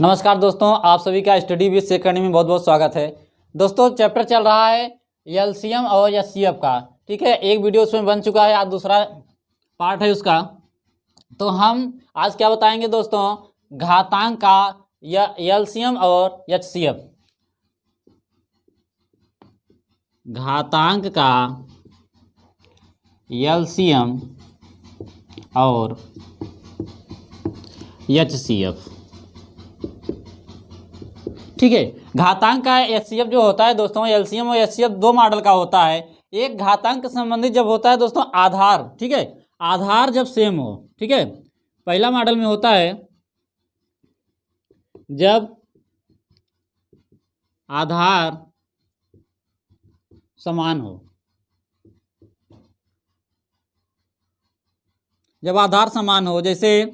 नमस्कार दोस्तों, आप सभी का स्टडी विद शेख अकेडमी में बहुत बहुत स्वागत है। दोस्तों चैप्टर चल रहा है एलसीएम और एचसीएफ का। ठीक है, एक वीडियो उसमें बन चुका है, आज दूसरा पार्ट है उसका। तो हम आज क्या बताएंगे दोस्तों, घातांक का या एलसीएम और एचसीएफ। घातांक का एलसीएम और एचसीएफ। ठीक है, घातांक का एचसीएफ जो होता है दोस्तों, एलसीएम और एचसीएफ दो मॉडल का होता है। एक घातांक संबंधित जब होता है दोस्तों आधार, ठीक है, आधार जब सेम हो। ठीक है, पहला मॉडल में होता है जब आधार समान हो। जब आधार समान हो, जैसे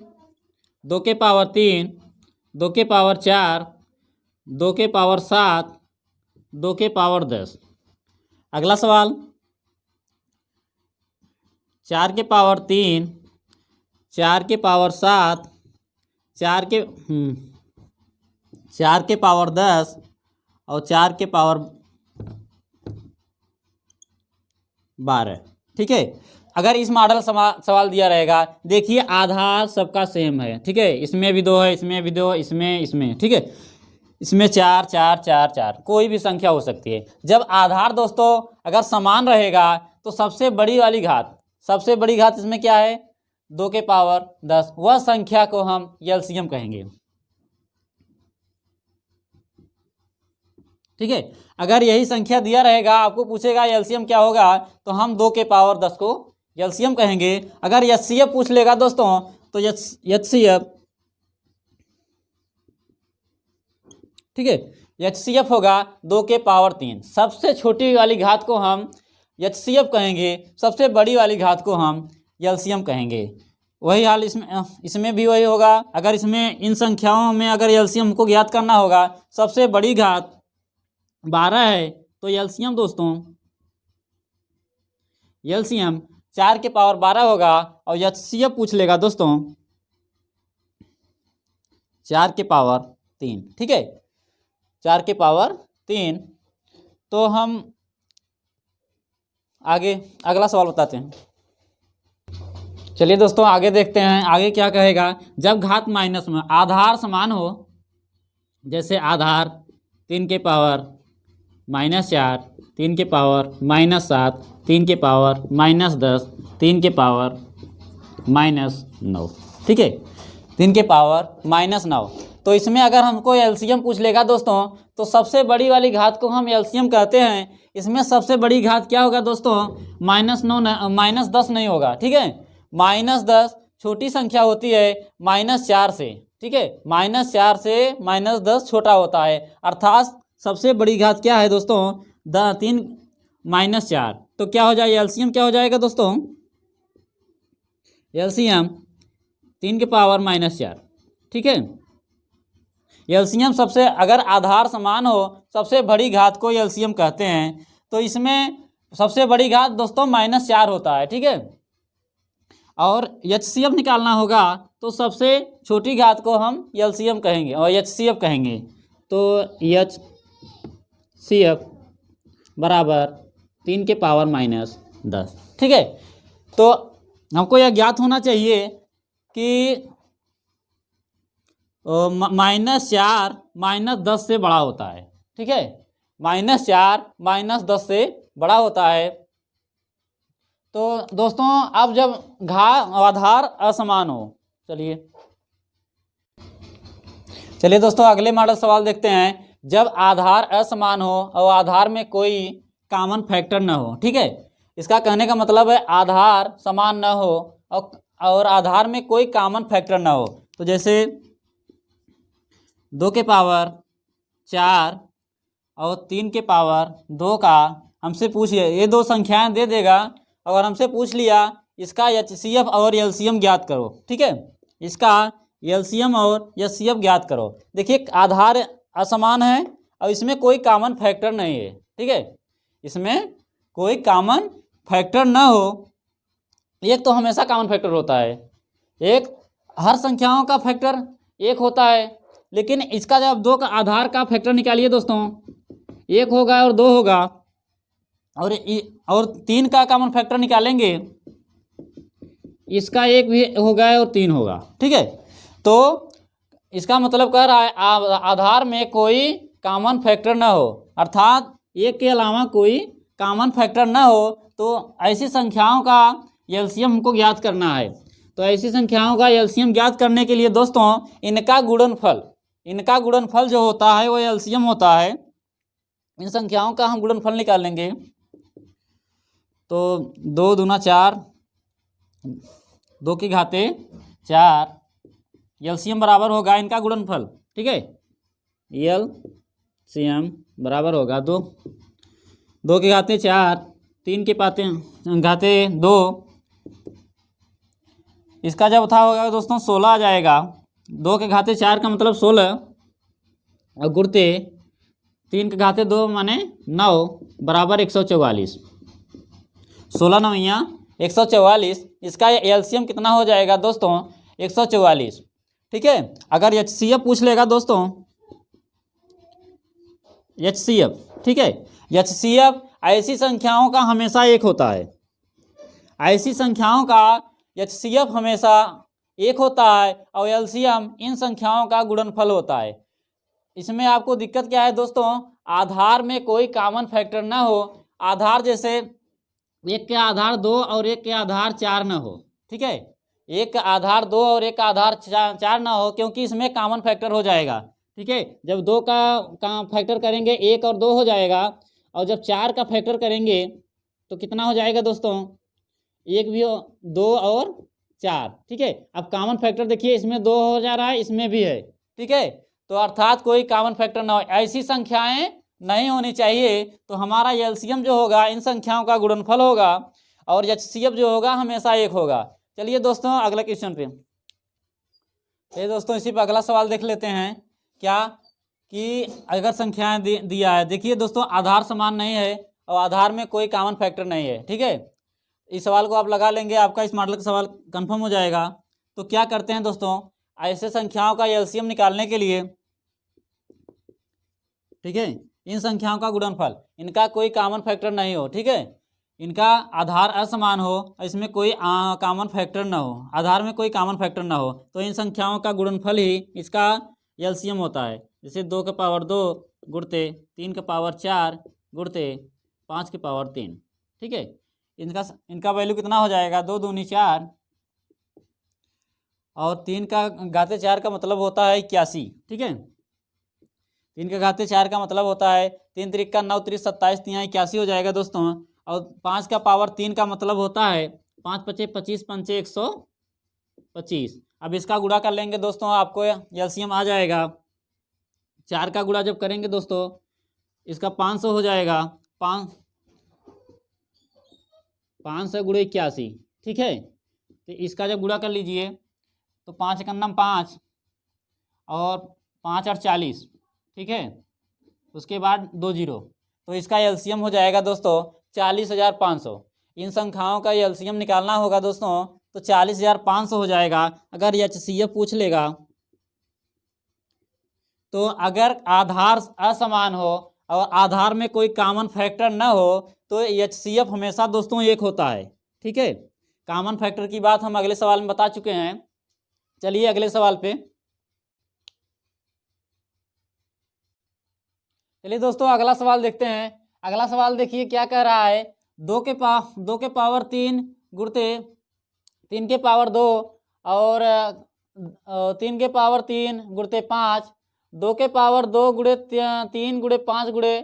2 के पावर 3, 2 के पावर 4, 2 के पावर 7, 2 के पावर 10। अगला सवाल, 4 के पावर 3, 4 के पावर 7, 4 के पावर 10 और 4 के पावर 12। ठीक है, अगर इस मॉडल सवाल दिया रहेगा, देखिए आधार सबका सेम है। ठीक है, इसमें भी 2 है, इसमें भी 2, इसमें। ठीक है, इसमें 4 4 4 4, कोई भी संख्या हो सकती है। जब आधार दोस्तों अगर समान रहेगा तो सबसे बड़ी वाली घात इसमें क्या है, 2 के पावर 10, वह संख्या को हम एलसीएम कहेंगे। ठीक है, अगर यही संख्या दिया रहेगा, आपको पूछेगा एलसीएम क्या होगा, तो हम 2 के पावर 10 को एलसीएम कहेंगे। अगर एचसीएफ पूछ लेगा दोस्तों, तो एचसीएफ, ठीक है, एचसीएफ होगा 2 के पावर 3। सबसे छोटी वाली घात को हम एचसीएफ कहेंगे, सबसे बड़ी वाली घात को हम एलसीएम कहेंगे। वही हाल इसमें भी वही होगा। अगर इसमें इन संख्याओं में अगर एलसीएम को ज्ञात करना होगा, सबसे बड़ी घात 12 है, तो एलसीएम दोस्तों, एलसीएम 4 के पावर 12 होगा। और एचसीएफ पूछ लेगा दोस्तों 4 के पावर 3। ठीक है, 4 के पावर 3। तो हम आगे अगला सवाल बताते हैं। चलिए दोस्तों आगे देखते हैं, आगे क्या कहेगा। जब घात माइनस में आधार समान हो, जैसे आधार 3 के पावर -4, 3 के पावर -7, 3 के पावर -10, 3 के पावर -9। ठीक है, 3 के पावर -9। तो इसमें अगर हमको एलसीएम पूछ लेगा दोस्तों, तो सबसे बड़ी वाली घात को हम एलसीएम कहते हैं। इसमें सबसे बड़ी घात क्या होगा दोस्तों, -10 नहीं होगा। ठीक है, -10 छोटी संख्या होती है -4 से। ठीक है, -4 से -10 छोटा होता है, अर्थात सबसे बड़ी घात क्या है दोस्तों, 3 -4। तो क्या हो जाएगा, एलसीएम क्या हो जाएगा दोस्तों, एलसीएम 3 के पावर -4। ठीक है, एलसीएम सबसे, अगर आधार समान हो, सबसे बड़ी घात को एलसीएम कहते हैं। तो इसमें सबसे बड़ी घात दोस्तों -4 होता है। ठीक है, और एचसीएफ निकालना होगा, तो सबसे छोटी घात को हम एलसीएम कहेंगे और एचसीएफ कहेंगे। तो एचसीएफ बराबर 3 के पावर -10। ठीक है, तो हमको यह ज्ञात होना चाहिए कि -4 -10 से बड़ा होता है। ठीक है, -4 -10 से बड़ा होता है। तो दोस्तों अब जब आधार असमान हो, चलिए दोस्तों अगले मॉडल सवाल देखते हैं। जब आधार असमान हो और आधार में कोई कॉमन फैक्टर न हो। ठीक है, इसका कहने का मतलब है आधार समान न हो और आधार में कोई कॉमन फैक्टर न हो। तो जैसे 2 के पावर 4 और 3 के पावर 2 का हमसे पूछिए, ये दो संख्याएं दे देगा और हमसे पूछ लिया इसका एचसीएफ और एलसीएम ज्ञात करो। ठीक है, इसका एलसीएम और एचसीएफ ज्ञात करो। देखिए आधार असमान है और इसमें कोई कॉमन फैक्टर नहीं है। ठीक है, इसमें कोई कॉमन फैक्टर ना हो। एक तो हमेशा कॉमन फैक्टर होता है, एक हर संख्याओं का फैक्टर एक होता है, लेकिन इसका जब 2 का आधार का फैक्टर निकालिए दोस्तों, 1 होगा और 2 होगा, और 3 का कॉमन फैक्टर निकालेंगे, इसका 1 भी होगा और 3 होगा। ठीक है, तो इसका मतलब कह रहा है आधार में कोई कॉमन फैक्टर ना हो, अर्थात 1 के अलावा कोई कॉमन फैक्टर ना हो, तो ऐसी संख्याओं का एलसीएम हमको ज्ञात करना है। तो ऐसी संख्याओं का एलसीएम ज्ञात करने के लिए दोस्तों इनका गुणनफल जो होता है वो एलसीएम होता है। इन संख्याओं का हम गुणनफल निकालेंगे, तो 2 दूना 4, 2 की घाते 4, एलसीएम बराबर होगा इनका गुणनफल। ठीक है, एलसीएम बराबर होगा 2 की घाते 4, 3 के घाते 2, इसका जब था होगा दोस्तों 16 आ जाएगा। 2 के घाते 4 का मतलब 16, और गुणते 3 के घाते 2 माने 9 बराबर 144। 16 9 144, इसका एलसीएम कितना हो जाएगा दोस्तों 144। ठीक है, अगर एचसीएफ पूछ लेगा दोस्तों, एचसीएफ, ठीक है, एचसीएफ ऐसी संख्याओं का हमेशा 1 होता है। ऐसी संख्याओं का एचसीएफ हमेशा 1 होता है, और एलसीएम इन संख्याओं का गुणनफल होता है। इसमें आपको दिक्कत क्या है दोस्तों, आधार में कोई कॉमन फैक्टर ना हो, आधार जैसे 1 के आधार 2 और 1 के आधार 4 ना हो। ठीक है, 1 का आधार 2 और 1 का आधार 4 ना हो, क्योंकि इसमें कॉमन फैक्टर हो जाएगा। ठीक है, जब 2 का फैक्टर करेंगे 1 और 2 हो जाएगा, और जब 4 का फैक्टर करेंगे तो कितना हो जाएगा दोस्तों, 1 भी 2 और 4। ठीक है, अब कॉमन फैक्टर देखिए, इसमें 2 हो जा रहा है, इसमें भी है। ठीक है, तो अर्थात कोई कॉमन फैक्टर ना हो, ऐसी संख्याएं नहीं होनी चाहिए। तो हमारा एलसीएम जो होगा इन संख्याओं का गुणनफल होगा, और एचसीएफ जो होगा हमेशा 1 होगा। चलिए दोस्तों अगला क्वेश्चन पे, चलिए दोस्तों इसी पर अगला सवाल देख लेते हैं। क्या कि अगर संख्याएं दिया है, देखिए दोस्तों आधार समान नहीं है और आधार में कोई कॉमन फैक्टर नहीं है। ठीक है, इस सवाल को आप लगा लेंगे, आपका इस मॉडल का सवाल कंफर्म हो जाएगा। तो क्या करते हैं दोस्तों, ऐसे संख्याओं का एलसीएम निकालने के लिए, ठीक है, इन संख्याओं का गुणनफल, इनका कोई कॉमन फैक्टर नहीं हो, ठीक है, इनका आधार असमान हो, इसमें कोई कॉमन फैक्टर ना हो, आधार में कोई कॉमन फैक्टर ना हो, तो इन संख्याओं का गुणनफल ही इसका एलसीएम होता है। जैसे 2 के पावर 2 गुणते 3 के पावर 4 गुणते 5 के पावर 3। ठीक है, इनका वैल्यू कितना हो जाएगा, 2 दूनी 4, और 3 का घाते 4 का मतलब होता है 81। ठीक है, 3 के घाते 4 का मतलब होता है 3 त्रिक का 9 त्रिक 27, 3 81 हो जाएगा दोस्तों। और 5 का पावर 3 का मतलब होता है 5 पचे 25, 5 125। अब इसका गुणा कर लेंगे दोस्तों, आपको एलसीएम आ जाएगा। 4 का गुणा जब करेंगे दोस्तों, इसका 500 हो जाएगा, 500 गुणे 81। ठीक है, तो इसका जब गुणा कर लीजिए तो 5 का नाम 5 और 5 और 40। ठीक है, उसके बाद 2 जीरो, तो इसका एलसीएम हो जाएगा दोस्तों 40,500। इन संख्याओं का एलसीएम निकालना होगा दोस्तों, तो 40,500 हो जाएगा। अगर एचसीएफ पूछ लेगा, तो अगर आधार असमान हो और आधार में कोई कॉमन फैक्टर न हो, तो एचसीएफ हमेशा दोस्तों 1 होता है। ठीक है, कॉमन फैक्टर की बात हम अगले सवाल में बता चुके हैं। चलिए अगले सवाल पे, चलिए दोस्तों अगला सवाल देखते हैं। अगला सवाल देखिए क्या कह रहा है, 2 के पावर 3 गुणते 3 के पावर 2 और 3 के पावर 3 गुणते 5, 2 के पावर 2 गुणे 3 गुणे 5 गुणे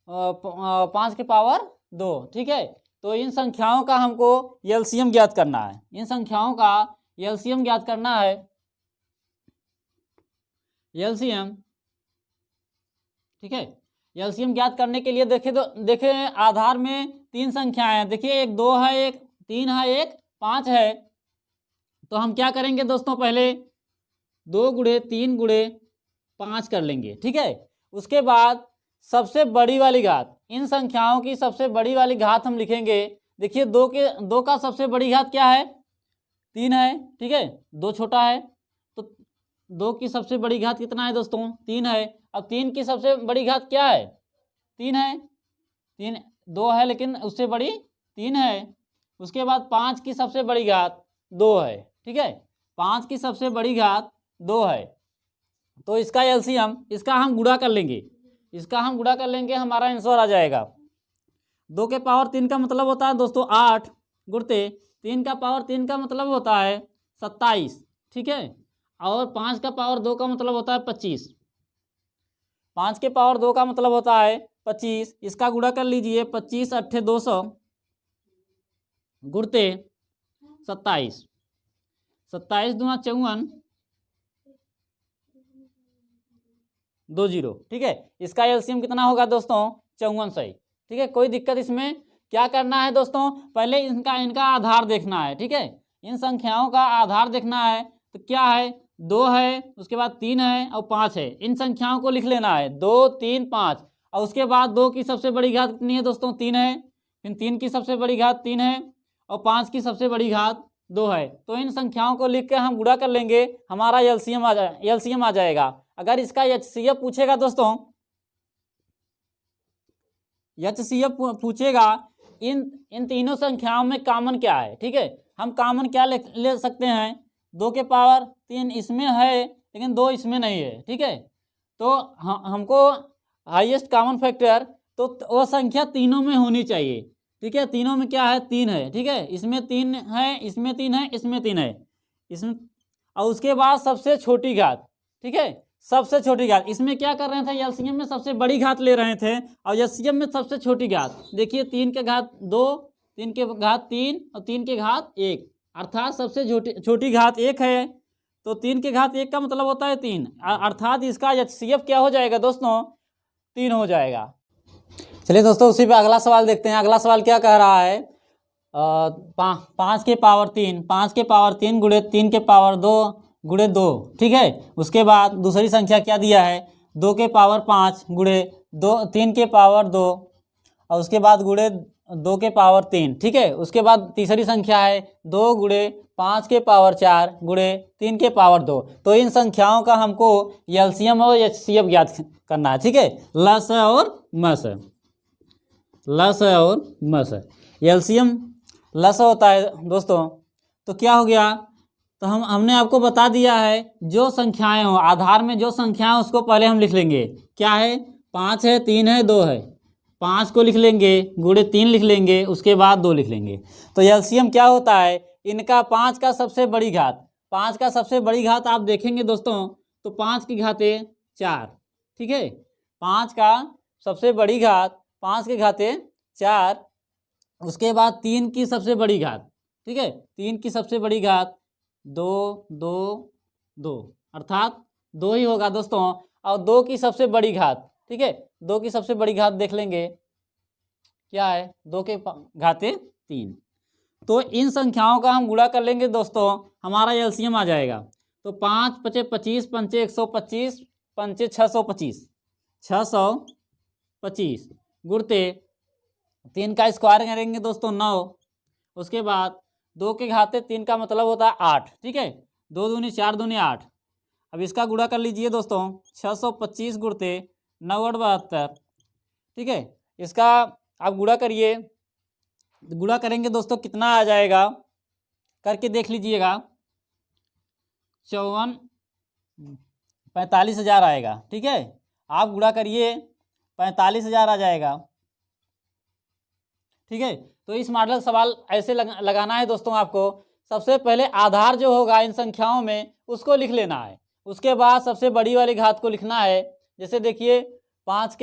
5 के पावर 2। ठीक है, तो इन संख्याओं का हमको एलसीएम ज्ञात करना है। इन संख्याओं का एलसीएम ज्ञात करना है। एलसीएम, ठीक है, एलसीएम ज्ञात करने के लिए देखे आधार में 3 संख्याएं हैं। देखिए, एक 2 है, एक 3 है, एक 5 है। तो हम क्या करेंगे दोस्तों, पहले 2 गुणे 3 गुणे 5 कर लेंगे। ठीक है, उसके बाद सबसे बड़ी वाली घात, इन संख्याओं की सबसे बड़ी वाली घात हम लिखेंगे। देखिए 2 का सबसे बड़ी घात क्या है, 3 है। ठीक है, 2 छोटा है, तो 2 की सबसे बड़ी घात कितना है दोस्तों? 3 है। अब 3 की सबसे बड़ी घात क्या है? 3 है। 3 2 है लेकिन उससे बड़ी 3 है। उसके बाद 5 की सबसे बड़ी घात 2 है। ठीक है, 5 की सबसे बड़ी घात 2 है। तो इसका एलसीएम, इसका हम गुणा कर लेंगे, हमारा आंसर आ जाएगा। 2 के पावर 3 का मतलब होता है दोस्तों 8 गुणते 3 का पावर 3 का मतलब होता है 27। ठीक है, और 5 का पावर 2 का मतलब होता है 25। 5 के पावर 2 का मतलब होता है 25। इसका गुणा कर लीजिए, 25 अट्ठे 200 गुणते 27। 27 दूना 54 20। ठीक है, इसका एलसीएम कितना होगा दोस्तों? 54 सही। ठीक है, कोई दिक्कत इसमें? क्या करना है दोस्तों? पहले इनका आधार देखना है। ठीक है, इन संख्याओं का आधार देखना है। तो क्या है? 2 है, उसके बाद 3 है और 5 है। इन संख्याओं को लिख लेना है, 2 3 5। और उसके बाद 2 की सबसे बड़ी घात कितनी है दोस्तों? 3 है। फिर 3 की सबसे बड़ी घात 3 है और 5 की सबसे बड़ी घात 2 है। तो इन संख्याओं को लिख के हम गुणा कर लेंगे, हमारा एलसीएम आ जाएगा। अगर इसका एचसीएफ पूछेगा दोस्तों, एचसीएफ पूछेगा इन तीनों संख्याओं में कॉमन क्या है। ठीक है, हम कॉमन क्या ले सकते हैं? 2 के पावर 3 इसमें है लेकिन 2 इसमें नहीं है। ठीक है, तो हमको हाईएस्ट कॉमन फैक्टर तो वो संख्या तीनों में होनी चाहिए। ठीक है, तीनों में क्या है? 3 है। ठीक है, इसमें 3 है, इसमें 3 है, इसमें 3 है, इसमें। और उसके बाद सबसे छोटी घात। ठीक है, सबसे छोटी घात। इसमें क्या कर रहे थे? एलसीएम में सबसे बड़ी घात ले रहे थे और एलसीएम में सबसे छोटी घात। देखिए, 3 के घात 2, 3 के घात 3 और 3 के घात 1, अर्थात सबसे छोटी घात 1 है। तो 3 के घात 1 का मतलब होता है 3, अर्थात इसका एचसीएफ क्या हो जाएगा दोस्तों? 3 हो जाएगा। चलिए दोस्तों, उसी पे अगला सवाल देखते हैं। अगला सवाल क्या कह रहा है? 5 के पावर 3, 5 के पावर 3 गुणे 3 के पावर 2 गुणे 2। ठीक है, उसके बाद दूसरी संख्या क्या दिया है? 2 के पावर 5 गुणे 3 के पावर 2 और उसके बाद गुणे 2 के पावर 3। ठीक है, उसके बाद तीसरी संख्या है 2 गुणे 5 के पावर 4 गुणे 3 के पावर 2। तो इन संख्याओं का हमको एलसीएम और एचसीएफ ज्ञात करना है। ठीक है, लसाअ और मसाअ, लसाअ और मसाअ। एलसीएम लसाअ होता है दोस्तों, तो क्या हो गया? तो हमने आपको बता दिया है, जो संख्याएं हो आधार में, जो संख्याएं उसको पहले हम लिख लेंगे। क्या है? 5 है, 3 है, 2 है। 5 को लिख लेंगे, गुणे 3 लिख लेंगे, उसके बाद 2 लिख लेंगे। तो एलसीएम क्या होता है? इनका 5 का सबसे बड़ी घात, 5 का सबसे बड़ी घात आप देखेंगे दोस्तों तो 5 की घाते 4। ठीक है, 5 का सबसे बड़ी घात 5 की घाते 4। उसके बाद 3 की सबसे बड़ी घात। ठीक है, 3 की सबसे बड़ी घात 2 2 2, अर्थात 2 ही होगा दोस्तों। और 2 की सबसे बड़ी घात। ठीक है, 2 की सबसे बड़ी घात देख लेंगे क्या है? 2 के घाते 3। तो इन संख्याओं का हम गुणा कर लेंगे दोस्तों, हमारा एलसीएम आ जाएगा। तो 5 पचे 25, पंचे 125, पंचे 625, 625 गुणते 3 का स्क्वायर करेंगे दोस्तों 9। उसके बाद 2 के घाते 3 का मतलब होता है 8। ठीक है, 2 दूनी 4 दूनी 8। अब इसका गुणा कर लीजिए दोस्तों, 625 गुणते 9 8 72। ठीक है, इसका आप गुणा करिए, गुणा करेंगे दोस्तों कितना आ जाएगा करके देख लीजिएगा। 45,000 आएगा। ठीक है, आप गुणा करिए 45,000 आ जाएगा। ठीक है, तो इस मॉडल सवाल ऐसे लगाना है दोस्तों आपको। सबसे पहले आधार जो होगा इन संख्याओं में उसको लिख लेना है, उसके बाद सबसे बड़ी वाली घात को लिखना है। जैसे देखिए 5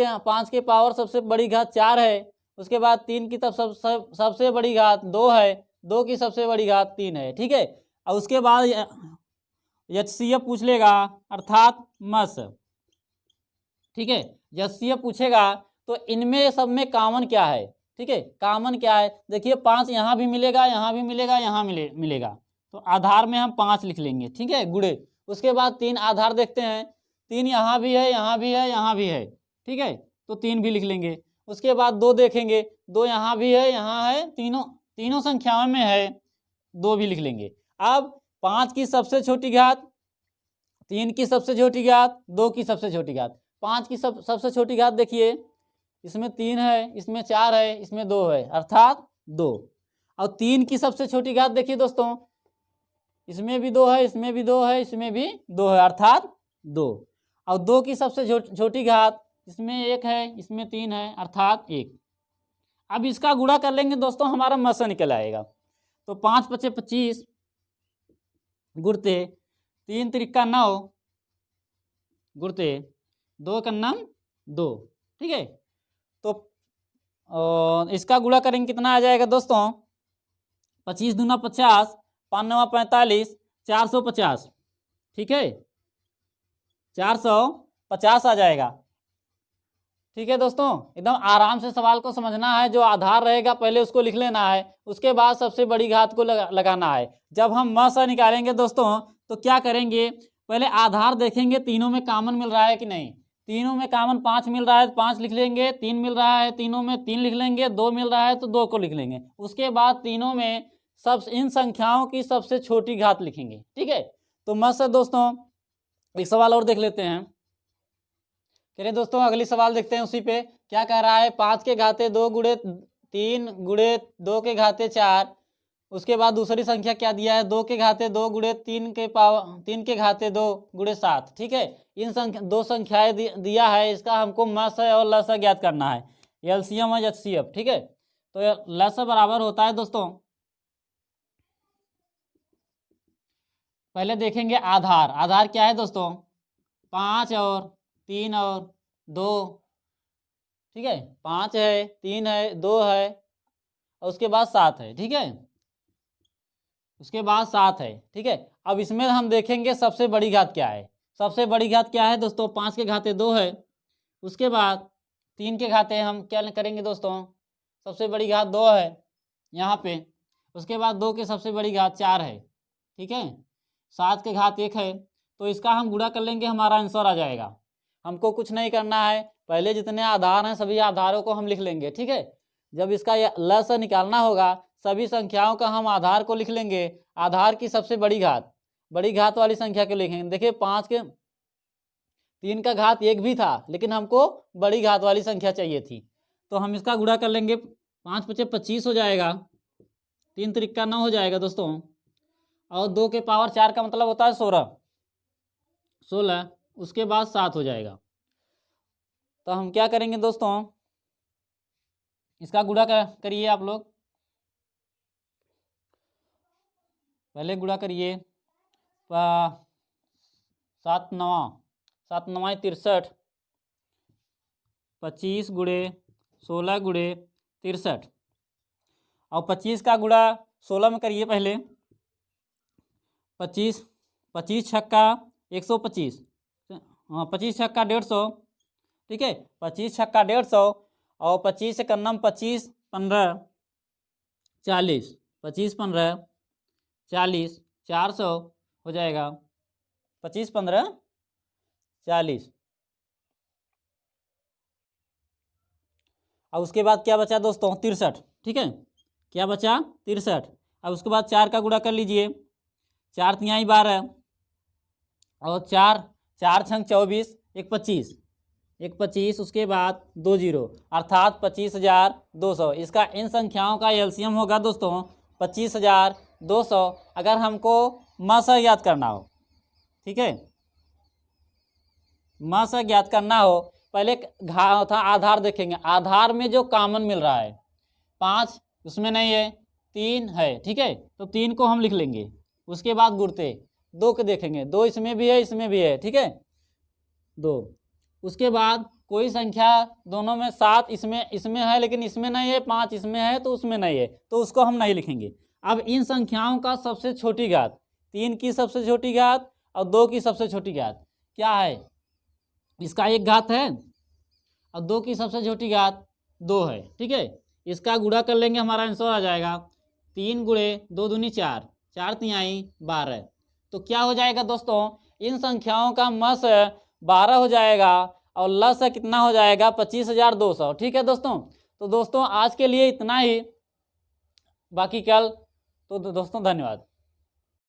के पावर सबसे बड़ी घात 4 है, उसके बाद 3 की तब सबसे बड़ी घात 2 है, 2 की सबसे बड़ी घात 3 है। ठीक है, और उसके बाद एचसीएफ पूछ लेगा, अर्थात मस। ठीक है, एचसीएफ पूछेगा तो इनमें सब में कॉमन क्या है? ठीक है, कॉमन क्या है? देखिए 5 यहाँ भी मिलेगा, यहाँ भी मिलेगा, यहाँ मिलेगा। तो आधार में हम 5 लिख लेंगे। ठीक है, गुणे। उसके बाद 3 आधार देखते हैं, 3 यहाँ भी है, यहाँ भी है, यहाँ भी है। ठीक है, तो 3 भी लिख लेंगे। उसके बाद 2 देखेंगे, 2 यहाँ भी है, यहाँ है, तीनों संख्याओं में है, 2 भी लिख लेंगे। अब 5 की सबसे छोटी घात 3 की सबसे छोटी घात, 2 की सबसे छोटी घात, 5 की सबसे छोटी घात देखिए, इसमें 3 है, इसमें 4 है, इसमें 2 है, अर्थात 2। और 3 की सबसे छोटी घात देखिए दोस्तों, इसमें भी 2 है, इसमें भी 2 है, इसमें भी 2 है, अर्थात 2। और 2 की सबसे छोटी घात, इसमें 1 है, इसमें 3 है, अर्थात 1। अब इसका गुणा कर लेंगे दोस्तों, हमारा मसा निकल आएगा। तो 5 पचे 25 गुणते 3 त्रिका 9 गुणते 2 का नम 2, ठीक है। तो इसका गुणा करेंगे, कितना आ जाएगा दोस्तों, 25 दूना 50, 5 नवा 45, 450, ठीक है, 450 आ जाएगा। ठीक है दोस्तों, एकदम आराम से सवाल को समझना है। जो आधार रहेगा पहले उसको लिख लेना है, उसके बाद सबसे बड़ी घात को लगाना है। जब हम म स निकालेंगे दोस्तों तो क्या करेंगे, पहले आधार देखेंगे तीनों में कॉमन मिल रहा है कि नहीं। तीनों में कॉमन 5 मिल रहा है तो 5 लिख लेंगे, 3 मिल रहा है तीनों में 3 लिख लेंगे, 2 मिल रहा है तो 2 को लिख लेंगे। उसके बाद तीनों में इन संख्याओं की सबसे छोटी घात लिखेंगे, ठीक है। तो म स दोस्तों एक सवाल और देख लेते हैं। चलिए दोस्तों अगली सवाल देखते हैं। उसी पे क्या कह रहा है, 5 के घाते 2 गुणे 3 गुणे 2 के घाते 4। उसके बाद दूसरी संख्या क्या दिया है, 2 के घाते 2 गुणे 3 के घाते 2 गुणे 7, ठीक है। इन दो संख्याएं दिया है, इसका हमको मस और लस ज्ञात करना है, एलसीएम और एचसीएफ, ठीक है। तो लस बराबर होता है दोस्तों, पहले देखेंगे आधार। आधार क्या है दोस्तों, 5 और 3 और 2, ठीक है। 5 है, 3 है, 2 है और उसके बाद 7 है, ठीक है। उसके बाद 7 है, ठीक है। अब इसमें हम देखेंगे सबसे बड़ी घात क्या है। सबसे बड़ी घात क्या है दोस्तों, 5 के घाते 2 है। उसके बाद 3 के घाते हम क्या करेंगे दोस्तों, सबसे बड़ी घात 2 है यहाँ पे। उसके बाद 2 की सबसे बड़ी घात 4 है, ठीक है। 7 के घात 1 है। तो इसका हम गुणा कर लेंगे, हमारा आंसर आ जाएगा। हमको कुछ नहीं करना है, पहले जितने आधार हैं सभी आधारों को हम लिख लेंगे, ठीक है। जब इसका लस निकालना होगा, सभी संख्याओं का हम आधार को लिख लेंगे। आधार की सबसे बड़ी घात वाली संख्या को लिखेंगे। देखिए 5 के 3 का घात 1 भी था, लेकिन हमको बड़ी घात वाली संख्या चाहिए थी, तो हम इसका गुणा कर लेंगे। 5 पचे 25 हो जाएगा, 3 त्रिका 9 हो जाएगा दोस्तों, और 2 के पावर 4 का मतलब होता है 16। उसके बाद 7 हो जाएगा। तो हम क्या करेंगे दोस्तों, इसका गुणा करिए आप लोग, पहले गुणा करिए। 7 नवा 63, 25 गुणे 16 गुणे 63, और 25 का गुणा 16 में करिए पहले। 25 छक्का 125, हाँ 25 छक्का 150, ठीक है। 25 छक्का 150 और 25 का नम 25 15 40, 25 15 40, 400 हो जाएगा। 25 15 40, और उसके बाद क्या बचा दोस्तों, 63, ठीक है। क्या बचा, 63। अब उसके बाद 4 का गुणा कर लीजिए। 4 तिहाई 12 और 4 छंग 24, 1 25, उसके बाद 2 जीरो, अर्थात 25,200। इसका इन संख्याओं का एलसीएम होगा दोस्तों 25,200, अगर हमको मस ज्ञात करना हो, ठीक है। मस ज्ञात करना हो, पहले आधार देखेंगे। आधार में जो कॉमन मिल रहा है, 5 उसमें नहीं है, 3 है, ठीक है। तो 3 को हम लिख लेंगे। उसके बाद गुणते 2 के देखेंगे, 2 इसमें भी है, इसमें भी है, ठीक है, 2। उसके बाद कोई संख्या दोनों में 7 इसमें है लेकिन इसमें नहीं है, 5 इसमें है तो उसमें नहीं है, तो उसको हम नहीं लिखेंगे। अब इन संख्याओं का सबसे छोटी घात, 3 की सबसे छोटी घात और 2 की सबसे छोटी घात क्या है, इसका 1 घात है और 2 की सबसे छोटी घात 2 है, ठीक है। इसका गुणा कर लेंगे, हमारा आंसर आ जाएगा 3 गुणे 2 दूनी 4, 4 तिहाई 12। तो क्या हो जाएगा दोस्तों, इन संख्याओं का मस 12 हो जाएगा और लस कितना हो जाएगा, 25,200, ठीक है दोस्तों। तो दोस्तों आज के लिए इतना ही, बाकी कल। तो दोस्तों धन्यवाद।